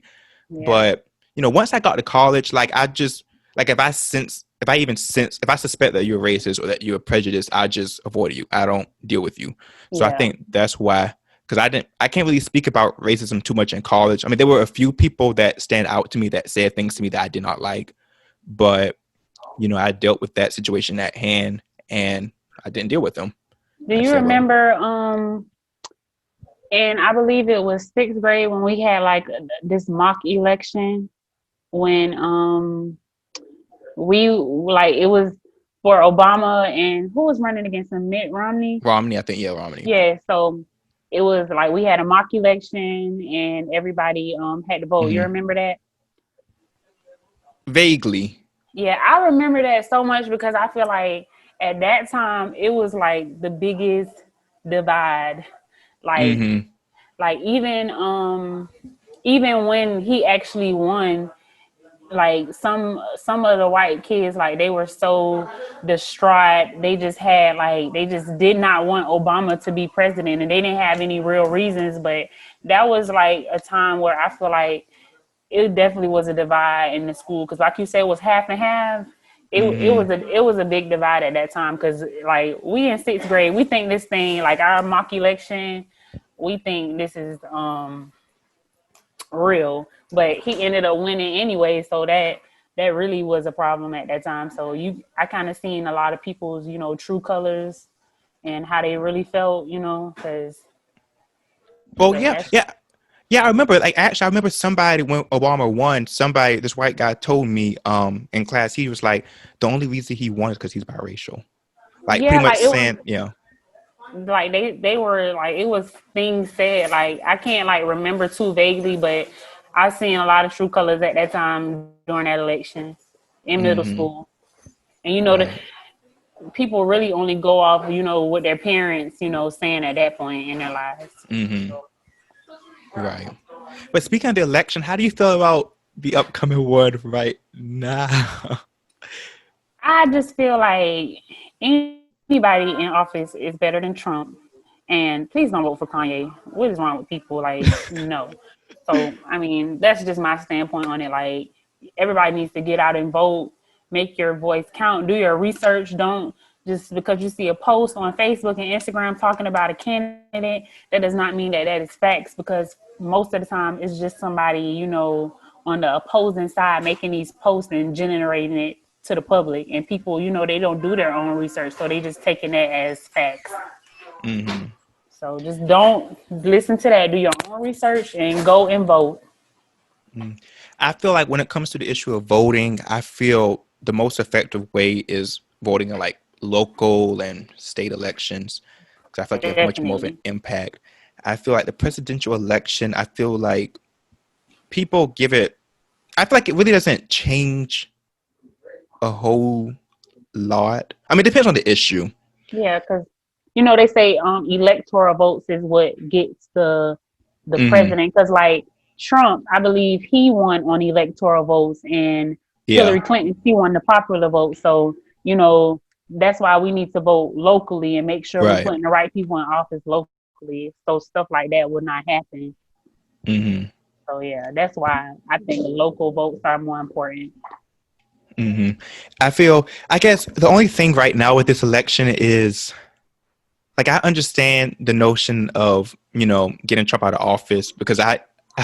Yeah. But once I got to college, like I just like if I suspect that you're racist or that you're prejudiced, I just avoid you. I don't deal with you. So I Yeah. think that's why, because I can't really speak about racism too much in college. I mean, there were a few people that stand out to me that said things to me that I did not like, but I dealt with that situation at hand, and I didn't deal with them. Do I you said, well, remember and I believe it was sixth grade when we had like this mock election when we like it was for Obama and who was running against him? Mitt Romney. Romney, I think, yeah, Romney. Yeah, so it was like we had a mock election and everybody had to vote. You Hmm. remember that? Vaguely. Yeah, I remember that so much because I feel like at that time it was like the biggest divide. Like Hmm. like even when he actually won, like some of the white kids, like they were so distraught. They just had like they just did not want Obama to be president, and they didn't have any real reasons. But that was like a time where I feel like it definitely was a divide in the school because, like you said, it was half and half. Hmm. It was a big divide at that time because like we in sixth grade, we think this thing like our mock election, we think this is real, but he ended up winning anyway. So that really was a problem at that time. So I kind of seen a lot of people's true colors and how they really felt, because Well, but yeah, that's yeah. Yeah, I remember. Like, actually, I remember somebody when Obama won. This white guy, told me, in class, he was like, the only reason he won is because he's biracial. Like, pretty yeah, much like it was saying, yeah, like they were like it was things said like I can't like remember too vaguely, but I seen a lot of true colors at that time during that election in middle mm-hmm, school, and the right, people really only go off what their parents saying at that point in their lives. mm-hmm, right. But speaking of the election, how do you feel about the upcoming one right now? I just feel like anybody in office is better than Trump. And please don't vote for Kanye. What is wrong with people? Like, no. So, I mean, that's just my standpoint on it. Like, everybody needs to get out and vote, make your voice count, do your research. Don't just because you see a post on Facebook and Instagram talking about a candidate, that does not mean that that is facts because most of the time it's just somebody, on the opposing side making these posts and generating it to the public, and people they don't do their own research, so they just taking that as facts. Mm-hmm. So just don't listen to that. Do your own research and go and vote. I feel like when it comes to the issue of voting, I feel the most effective way is voting in like local and state elections because I feel like you have much more of an Definitely. impact. I feel like the presidential election, I feel like people give it, I feel like it really doesn't change a whole lot. I mean, it depends on the issue. Yeah, because they say electoral votes is what gets the Hmm. president. Because like Trump, I believe he won on electoral votes, and Yeah, Hillary Clinton, she won the popular vote. So that's why we need to vote locally and make sure we're right. putting the right people in office locally, so stuff like that would not happen. Hmm. So yeah, that's why I think local votes are more important. Hmm. I guess the only thing right now with this election is like I understand the notion of getting Trump out of office because I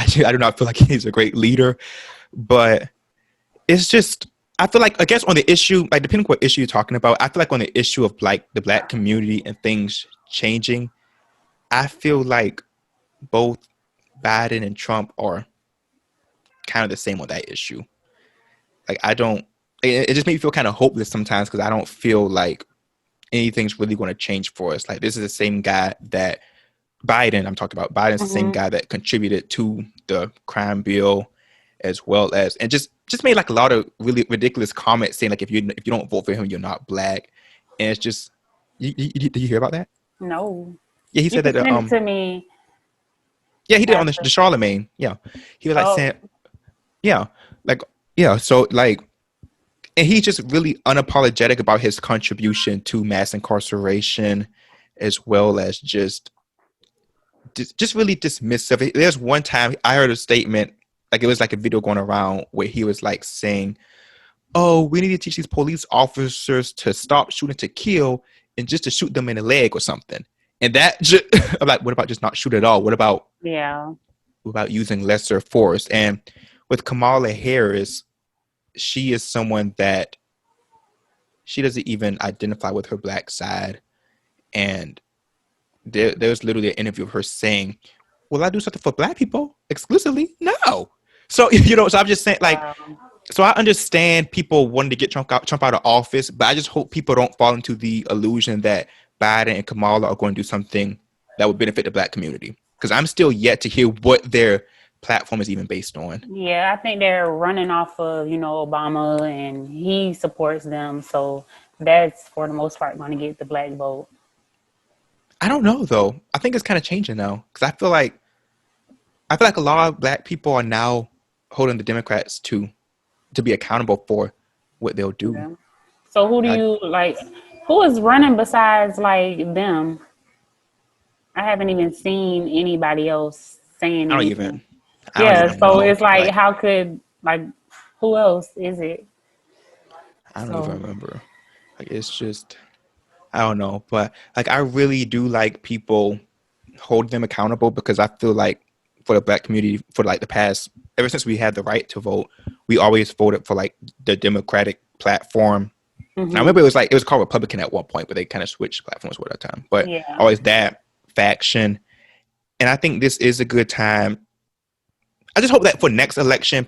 do not feel like he's a great leader, but it's just I feel like I guess on the issue like depending on what issue you're talking about, I feel like on the issue of like the black community and things changing, I feel like both Biden and Trump are kind of the same on that issue. Like I don't, it just makes me feel kind of hopeless sometimes because I don't feel like anything's really going to change for us. Like this is the same guy that Biden, I'm talking about Biden's the same Hmm. guy that contributed to the crime bill as well as and just made like a lot of really ridiculous comments saying like if you don't vote for him you're not black and it's just did you hear about that? No, Yeah, he you said can that send it to me yeah he did on the after. Charlemagne, yeah, he was like Oh, saying yeah like yeah so like and he's just really unapologetic about his contribution to mass incarceration as well as just really dismissive. There's one time I heard a statement, like it was like a video going around where he was like saying, "Oh, we need to teach these police officers to stop shooting to kill and just to shoot them in the leg or something." And that just, I'm like, what about just not shoot at all? yeah. What about using lesser force? And with Kamala Harris, she is someone that she doesn't even identify with her black side, and there's literally an interview of her saying, "Will I do something for black people exclusively? No." So so I'm just saying, like, Wow. so I understand people wanting to get Trump out of office, but I just hope people don't fall into the illusion that Biden and Kamala are going to do something that would benefit the black community. Because I'm still yet to hear what their platform is even based on. Yeah, I think they're running off of, Obama, and he supports them. So that's for the most part going to get the black vote. I don't know though. I think it's kind of changing now because I feel like a lot of black people are now holding the Democrats to be accountable for what they'll do. Yeah. So who do I you like? Who is running besides like them? I haven't even seen anybody else saying I don't anything. even I don't Yeah, even so know. it's like, Like how could, like, who else is it? I don't even So, remember. Like it's just I don't know, but like I really do like people hold them accountable because I feel like for the black community for like the past ever since we had the right to vote, we always voted for like the Democratic platform. I hmm, remember it was called Republican at one point, but they kind of switched platforms at that time. But yeah. always that faction, and I think this is a good time. I just hope that for next election,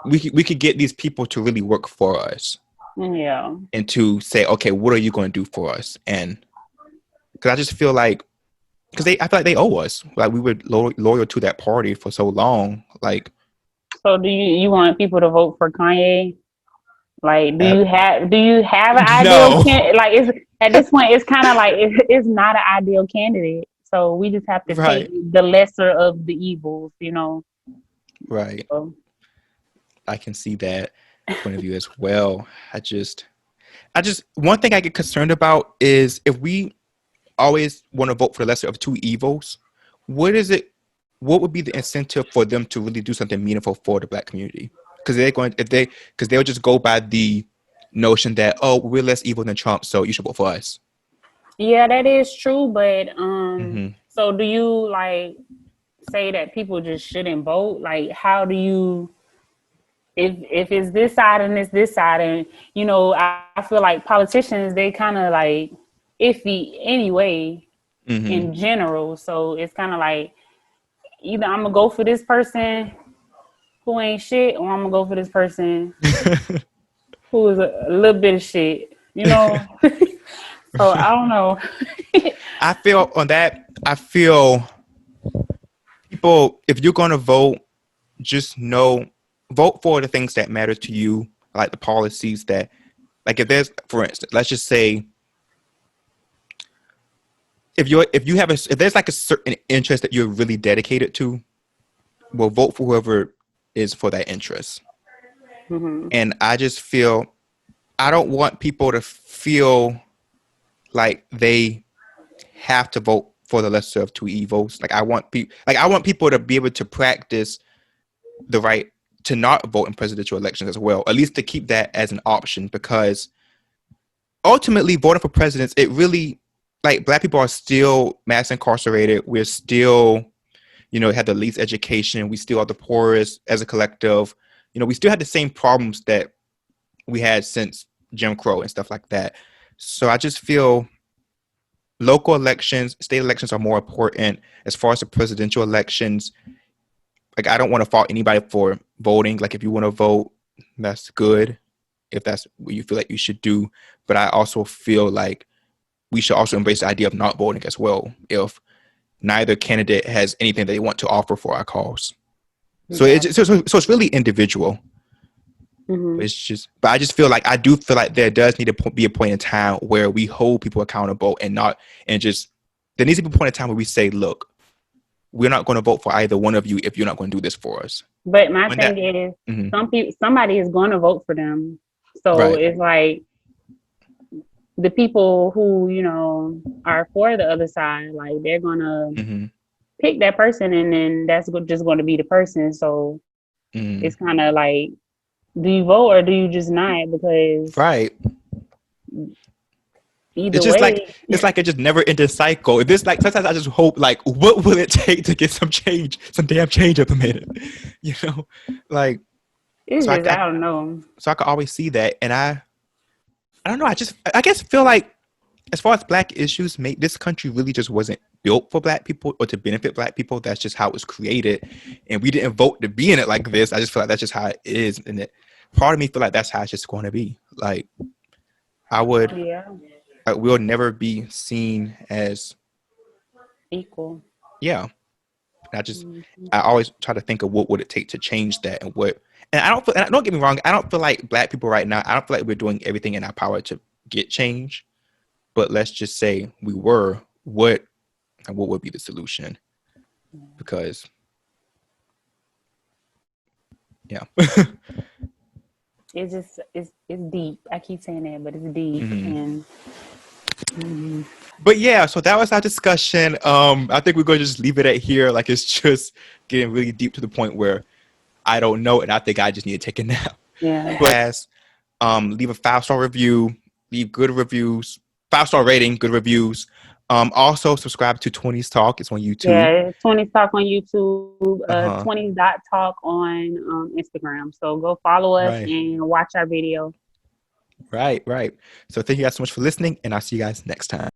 we could get these people to really work for us Yeah. and to say, okay, what are you going to do for us? And because I just feel like because I feel like they owe us. Like we were loyal to that party for so long. Like So do you want people to vote for Kanye? Like, do uh, you have an ideal no, like, it's at this point it's kind of like it's not an ideal candidate. So we just have to take right, the lesser of the evils. right. So, I can see that point of view as well. I just one thing I get concerned about is if we always want to vote for the lesser of two evils, what is it? What would be the incentive for them to really do something meaningful for the black community? Because they'll just go by the notion that oh we're less evil than Trump, so you should vote for us. yeah, that is true, but Hmm. so do you like say that people just shouldn't vote? Like, how do you, if it's this side and it's this side, and I feel like politicians, they kind of like iffy anyway. Mm-hmm. in general. So it's kind of like either I'm gonna go for this person who ain't shit, or I'm gonna go for this person who is a little bit of shit, you know. So I don't know. I feel on that. I feel people, if you're going to vote, just know, vote for the things that matter to you, like the policies that, like if there's, for instance, let's just say, if there's like a certain interest that you're really dedicated to, well, vote for whoever is for that interest. Mm-hmm. And I just feel, I don't want people to feel like they have to vote for the lesser of two evils. Like I want people to be able to practice the right to not vote in presidential elections as well, at least to keep that as an option, because ultimately voting for presidents, it really, like, Black people are still mass incarcerated. We're still, have the least education. We still are the poorest as a collective. We still had the same problems that we had since Jim Crow and stuff like that. So I just feel local elections, state elections are more important. As far as the presidential elections, like, I don't want to fault anybody for voting. Like, if you want to vote, that's good, if that's what you feel like you should do. But I also feel like we should also embrace the idea of not voting as well, if neither candidate has anything they want to offer for our cause. So it's really individual. Mm-hmm. But I just feel like, I do feel like there does need to be a point in time where we hold people accountable, and there needs to be a point in time where we say, look, we're not going to vote for either one of you if you're not going to do this for us. But my thing is, somebody is going to vote for them. So it's like the people who, are for the other side, like they're going to pick that person, and then that's just going to be the person. So it's kind of like, do you vote or do you just not? Because either it's just way, it's like a just never ending cycle. This, like, sometimes I just hope, like, what will it take to get some damn change implemented? Like, it's so just, I don't know. So I could always see that, and I don't know. I guess feel like, as far as Black issues, this country really just wasn't built for Black people or to benefit Black people. That's just how it was created, and we didn't vote to be in it like this. I just feel like that's just how it is, and part of me feel like that's how it's just going to be. Like, we'll never be seen as equal. Yeah. I always try to think of what would it take to change that, and don't get me wrong, I don't feel like Black people right now, I don't feel like we're doing everything in our power to get change. But let's just say we were, what would be the solution? Because it's just, it's deep. I keep saying that, but it's deep. And but yeah, so that was our discussion. I think we're going to just leave it at here. Like, it's just getting really deep to the point where I don't know, and I think I just need to take a nap. But leave a 5-star review, leave good reviews, 5-star rating, good reviews. Also subscribe to Twenties Talk. It's on YouTube. Yeah, 20s Talk on YouTube, 20s.talk on Instagram. So go follow us and watch our video. Right. So thank you guys so much for listening, and I'll see you guys next time.